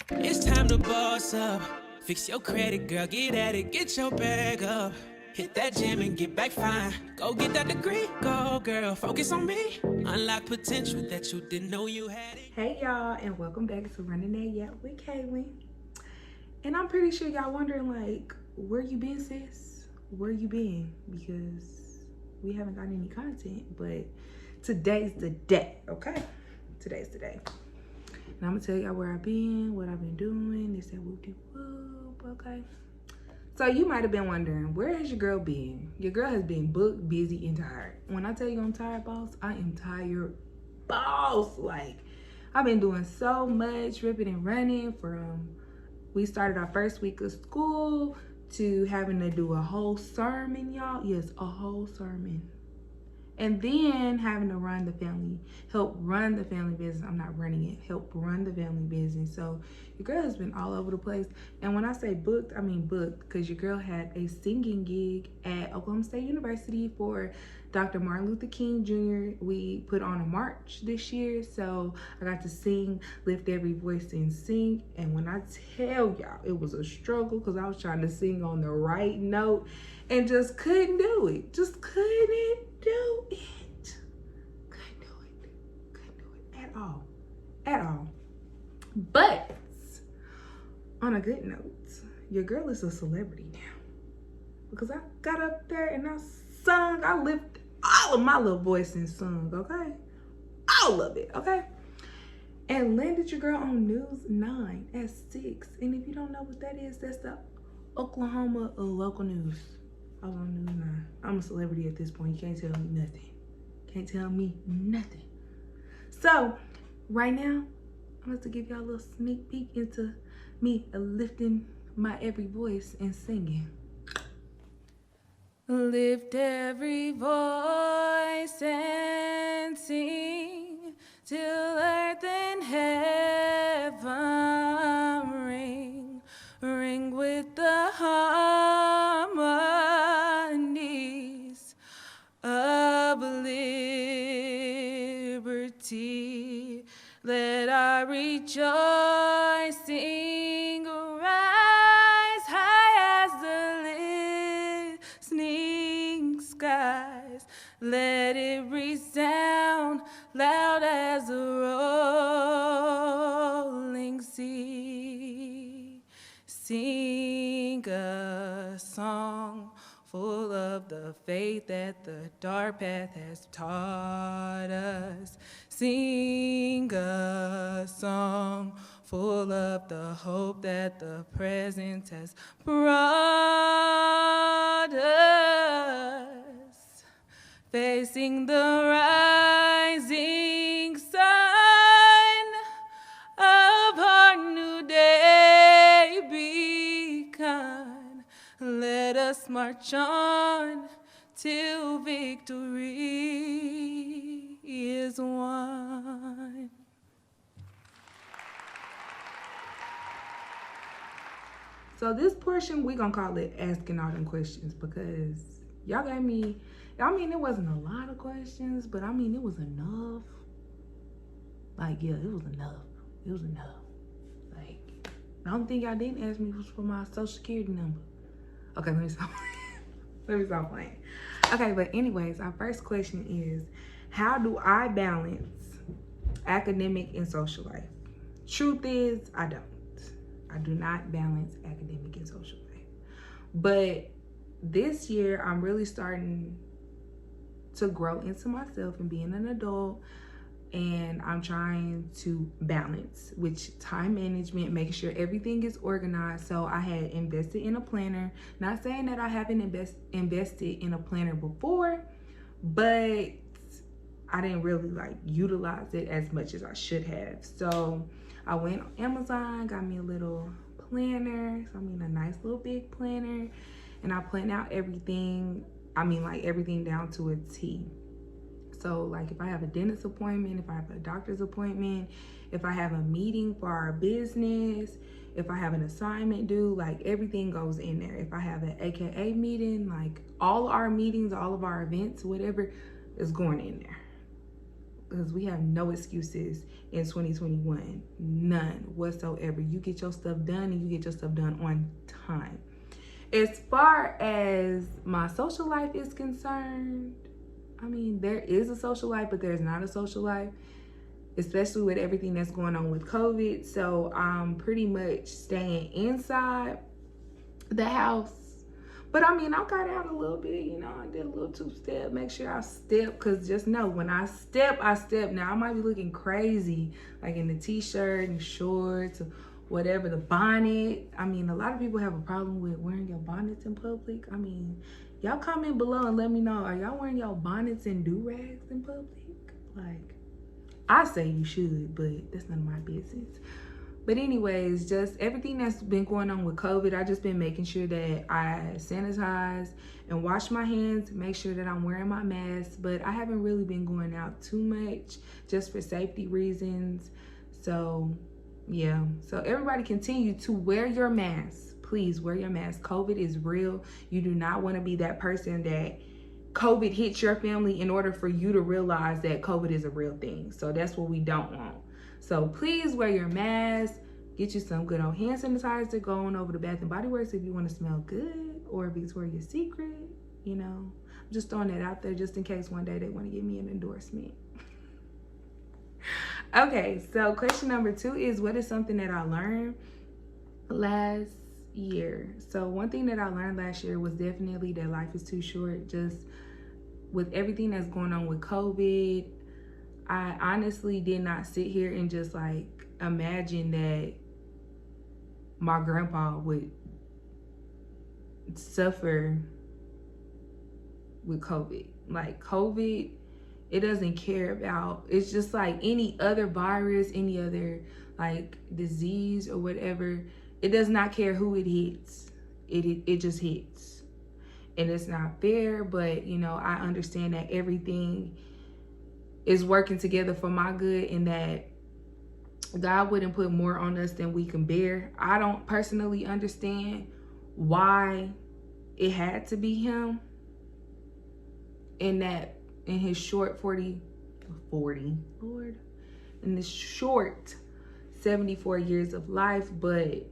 It's time to boss up. Fix your credit, girl, get at it, get your bag up. Hit that gym and get back fine. Go get that degree, go girl, focus on me. Unlock potential that you didn't know you had it. Hey y'all, and welcome back to Running That Yap with Kaylin. And I'm pretty sure y'all wondering like, where you been, sis? Where you been? Because we haven't got any content, but today's the day, okay? Today's the day. And I'm gonna tell y'all where I've been, what I've been doing, this and whoop de whoop, okay? So you might have been wondering, where has your girl been? Your girl has been booked, busy, and tired. When I tell you I'm tired, boss, I am tired, boss. Like, I've been doing so much ripping and running from we started our first week of school to having to do a whole sermon, y'all. Yes, a whole sermon. And then having to help run the family business. I'm not running it, help run the family business. So your girl has been all over the place. And when I say booked, I mean booked, because your girl had a singing gig at Oklahoma State University for Dr. Martin Luther King Jr. We put on a march this year. So I got to sing, lift every voice and sing. And when I tell y'all, it was a struggle because I was trying to sing on the right note and just couldn't do it. Just couldn't do it. Couldn't do it. Couldn't do it at all. At all. But on a good note, your girl is a celebrity now. Because I got up there and I sung. I lifted all of my little voice and sung, okay? All of it, okay? And landed your girl on News 9 at 6. And if you don't know what that is, that's the Oklahoma local news. I was on News 9. I'm a celebrity at this point. You can't tell me nothing. Can't tell me nothing. So, right now, I'm going to give y'all a little sneak peek into me lifting my every voice and singing. Lift every voice and sing till earth and heaven ring, ring with the harmonies of liberty. Let our rejoicing rise high as the listening skies. Let it resound loud as a rolling sea. Sing a song full of the faith that the dark path has taught us. Sing a song full of the hope that the present has brought us. Facing the rising sun of our new day begun. Let us march on till victory is won. So this portion, we gonna call it asking all them questions because y'all gave me, I mean, it wasn't a lot of questions, but I mean, it was enough. Like, yeah, it was enough. It was enough. Like, the only thing y'all didn't ask me was for my social security number. Okay, let me stop playing. Let me stop playing. Okay, but anyways, our first question is, how do I balance academic and social life? Truth is, I don't. I do not balance academic and social life. But this year, I'm really starting to grow into myself and being an adult. And I'm trying to balance, which time management, making sure everything is organized. So I had invested in a planner. Not saying that I haven't invested in a planner before, but I didn't really like utilize it as much as I should have. So I went on Amazon, got me a little planner. So I mean a nice little big planner. And I plan out everything. I mean like everything down to a T. So like if I have a dentist appointment, if I have a doctor's appointment, if I have a meeting for our business, if I have an assignment due, like everything goes in there. If I have an AKA meeting, like all our meetings, all of our events, whatever is going in there. because we have no excuses in 2021. None whatsoever. You get your stuff done and you get your stuff done on time. As far as my social life is concerned, I mean, there is a social life, but there's not a social life, especially with everything that's going on with COVID. So I'm pretty much staying inside the house. But I mean, I got out a little bit, you know, I did a little two-step, make sure I step, because just know when I step, I step. Now I might be looking crazy, like in the t-shirt and shorts, or whatever, the bonnet. I mean, a lot of people have a problem with wearing your bonnets in public. I mean, y'all comment below and let me know, are y'all wearing your bonnets and do-rags in public? Like, I say you should, but that's none of my business. But anyways, just everything that's been going on with COVID, I just been making sure that I sanitize and wash my hands, make sure that I'm wearing my mask. But I haven't really been going out too much just for safety reasons. So yeah, so everybody continue to wear your mask. Please wear your mask. COVID is real. You do not want to be that person that COVID hits your family in order for you to realize that COVID is a real thing. So that's what we don't want. So please wear your mask. Get you some good old hand sanitizer. Go on over to Bath and Body Works if you want to smell good, or Victoria's Secret. You know, I'm just throwing that out there just in case one day they want to give me an endorsement. Okay, so question number 2 is, what is something that I learned last year? So one thing that I learned last year was definitely that life is too short. Just with everything that's going on with COVID, I honestly did not sit here and just like imagine that my grandpa would suffer with COVID. Like COVID, it doesn't care about, it's just like any other virus, any other like disease or whatever. It does not care who it hits. It just hits. And it's not fair, but you know, I understand that everything is working together for my good, and that God wouldn't put more on us than we can bear. I don't personally understand why it had to be him in his short 40, Lord, in this short 74 years of life, but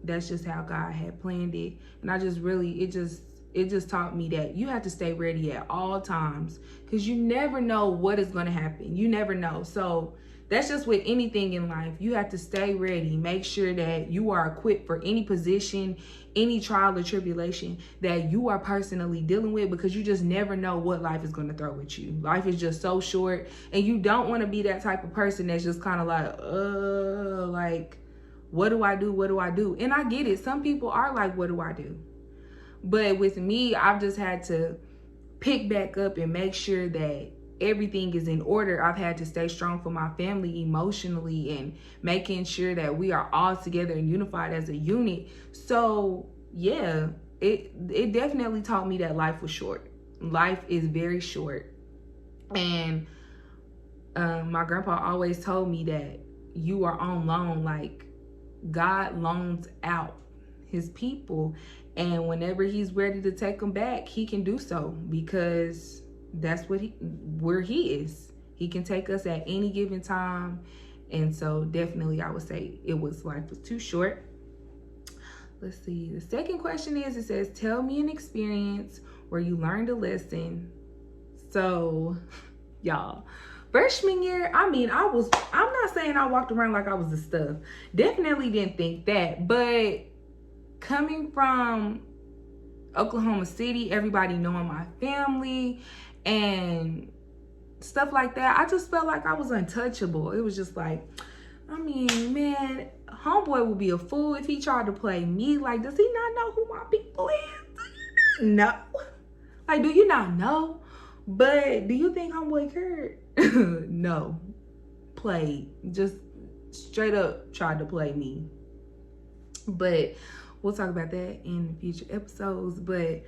that's just how God had planned it. And I just really, it just taught me that you have to stay ready at all times, because you never know what is going to happen. You never know. So that's just with anything in life. You have to stay ready. Make sure that you are equipped for any position, any trial or tribulation that you are personally dealing with, because you just never know what life is going to throw at you. Life is just so short, and you don't want to be that type of person that's just kind of like, what do I do? What do I do? And I get it. Some people are like, what do I do? But with me, I've just had to pick back up and make sure that everything is in order. I've had to stay strong for my family emotionally, and making sure that we are all together and unified as a unit. So yeah, it definitely taught me that life was short. Life is very short. And my grandpa always told me that you are on loan. Like, God loans out his people, and whenever he's ready to take them back, he can do so, because that's where he is. He can take us at any given time. And so definitely I would say life was too short. Let's see. The second question is, it says, tell me an experience where you learned a lesson. So y'all, freshman year, I mean, I'm not saying I walked around like I was the stuff. Definitely didn't think that. But coming from Oklahoma City, everybody knowing my family and stuff like that, I just felt like I was untouchable. It was just like, I mean, man, homeboy would be a fool if he tried to play me. Like, does he not know who my people is? No. Like, do you not know? But do you think homeboy cared? No. Played. Just straight up tried to play me. But we'll talk about that in future episodes. But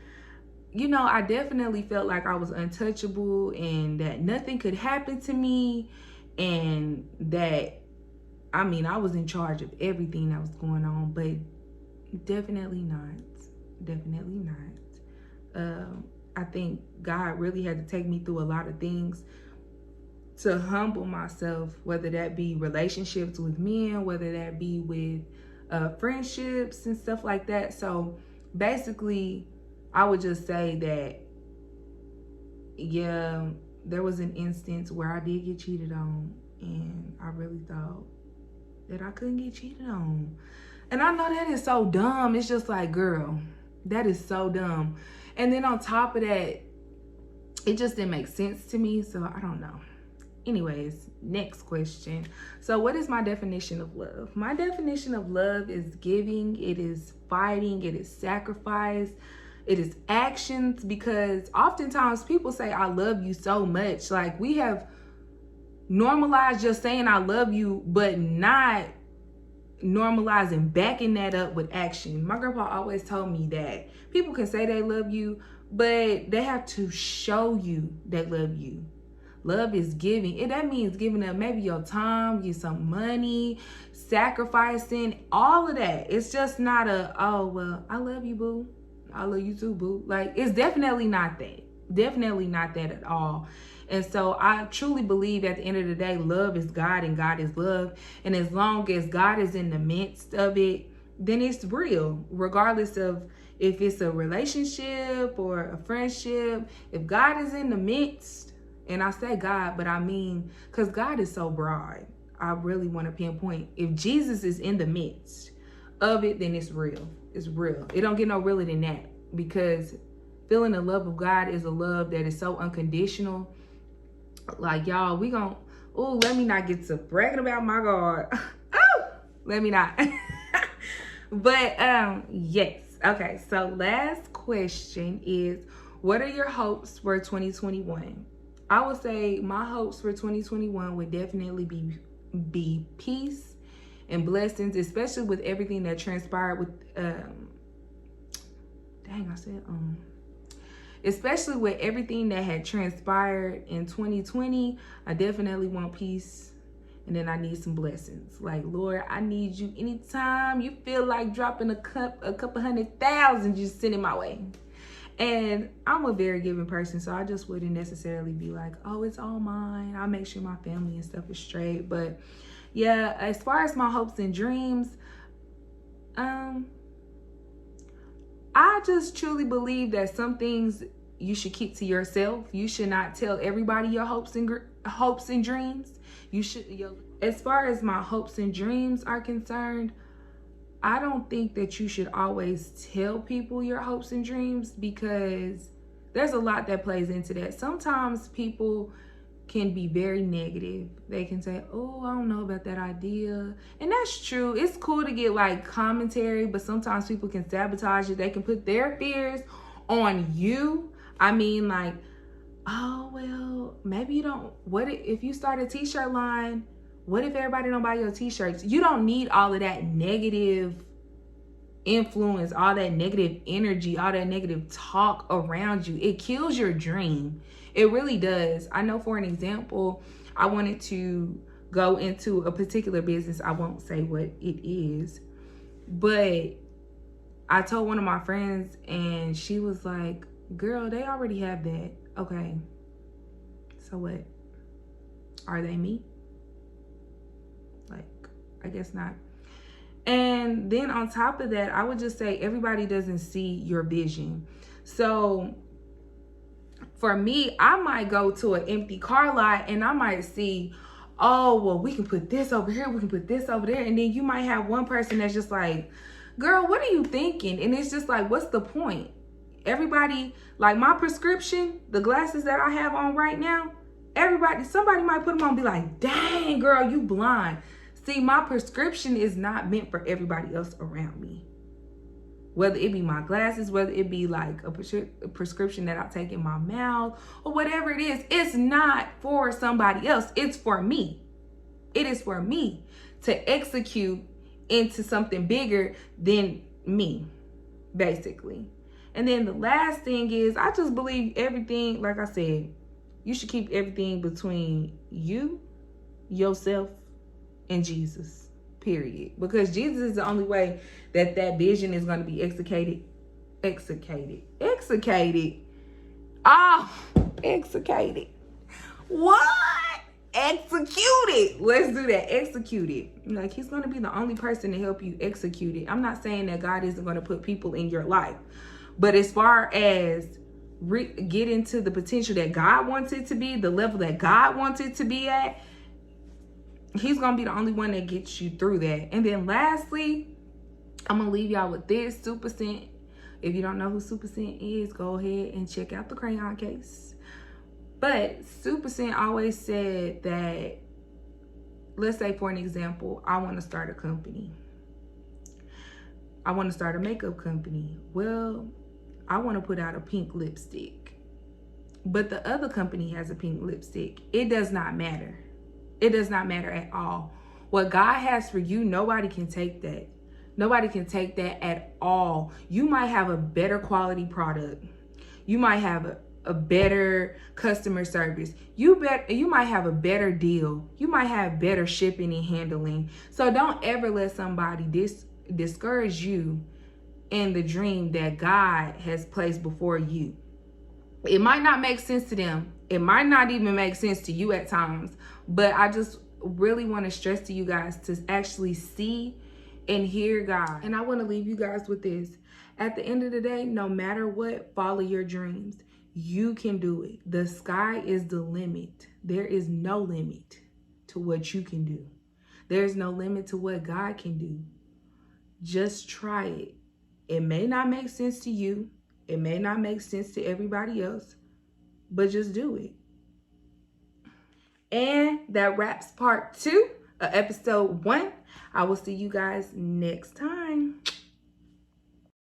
you know, I definitely felt like I was untouchable, and that nothing could happen to me, and that, I mean, I was in charge of everything that was going on. But definitely not. Definitely not. I think God really had to take me through a lot of things to humble myself, whether that be relationships with men, whether that be with friendships and stuff like that. So basically, I would just say that, yeah, there was an instance where I did get cheated on, and I really thought that I couldn't get cheated on. And I know that is so dumb. It's just like, girl, that is so dumb. And then on top of that, it just didn't make sense to me. So I don't know. Anyways, next question. So what is my definition of love? My definition of love is giving, it is fighting, it is sacrifice, it is actions. Because oftentimes people say, I love you so much. Like, we have normalized just saying I love you, but not normalizing backing that up with action. My grandpa always told me that people can say they love you, but they have to show you they love you. Love is giving. And that means giving up maybe your time, give some money, sacrificing, all of that. It's just not a, oh, well, I love you, boo. I love you too, boo. Like, it's definitely not that. Definitely not that at all. And so I truly believe at the end of the day, love is God and God is love. And as long as God is in the midst of it, then it's real, regardless of if it's a relationship or a friendship. If God is in the midst, and I say God, but I mean, because God is so broad, I really want to pinpoint. If Jesus is in the midst of it, then it's real. It's real. It don't get no realer than that, because feeling the love of God is a love that is so unconditional. Like, y'all, we gon', oh, let me not get to bragging about my God. Oh, let me not. But yes. Okay, so last question is, what are your hopes for 2021? I would say my hopes for 2021 would definitely be peace and blessings, especially with everything that transpired with especially with everything that had transpired in 2020. I definitely want peace, and then I need some blessings. Like, Lord, I need you anytime you feel like dropping a couple 100,000, just send it my way. And I'm a very giving person, so I just wouldn't necessarily be like, oh, it's all mine. I'll make sure my family and stuff is straight. But yeah, as far as my hopes and dreams, I just truly believe that some things you should keep to yourself. You should not tell everybody your hopes and dreams. You should. As far as my hopes and dreams are concerned, I don't think that you should always tell people your hopes and dreams, because there's a lot that plays into that. Sometimes people can be very negative. They can say, oh, I don't know about that idea. And that's true. It's cool to get like commentary, but sometimes people can sabotage it. They can put their fears on you. I mean, like, oh, well, maybe you don't. What if you start a t-shirt line? What if everybody don't buy your t-shirts? You don't need all of that negative influence, all that negative energy, all that negative talk around you. It kills your dream. It really does. I know, for an example, I wanted to go into a particular business. I won't say what it is, but I told one of my friends, and she was like, girl, they already have that. Okay, so what? Are they me? Like, I guess not. And then on top of that, I would just say everybody doesn't see your vision. So for me, I might go to an empty car lot and I might see, oh, well, we can put this over here, we can put this over there. And then you might have one person that's just like, girl, what are you thinking? And it's just like, what's the point? Everybody, like my prescription, the glasses that I have on right now, somebody might put them on and be like, dang, girl, you blind. See, my prescription is not meant for everybody else around me. Whether it be my glasses, whether it be like a prescription that I take in my mouth, or whatever it is, it's not for somebody else. It's for me. It is for me to execute into something bigger than me, basically. And then the last thing is, I just believe everything, like I said, you should keep everything between you, yourself, and Jesus, period. Because Jesus is the only way that vision is going to be executed. What? execute it. Let's do that. Execute it. Like, he's going to be the only person to help you execute it. I'm not saying that God isn't going to put people in your life, but as far as getting to the potential that God wants it to be, the level that God wants it to be at, he's going to be the only one that gets you through that. And then lastly, I'm going to leave y'all with this. Super Scent. If you don't know who Super Scent is, go ahead and check out the crayon case. But Super Scent always said that, let's say for an example, I want to start a company. I want to start a makeup company. Well, I want to put out a pink lipstick, but the other company has a pink lipstick. It does not matter. It does not matter at all. What God has for you, nobody can take that. Nobody can take that at all. You might have a better quality product. You might have a better customer service. You might have a better deal. You might have better shipping and handling. So don't ever let somebody discourage you in the dream that God has placed before you. It might not make sense to them. It might not even make sense to you at times. But I just really want to stress to you guys to actually see and hear God. And I want to leave you guys with this. At the end of the day, no matter what, follow your dreams. You can do it. The sky is the limit. There is no limit to what you can do. There's no limit to what God can do. Just try it. It may not make sense to you. It may not make sense to everybody else, but just do it. And that wraps part 2 of episode 1. I will see you guys next time.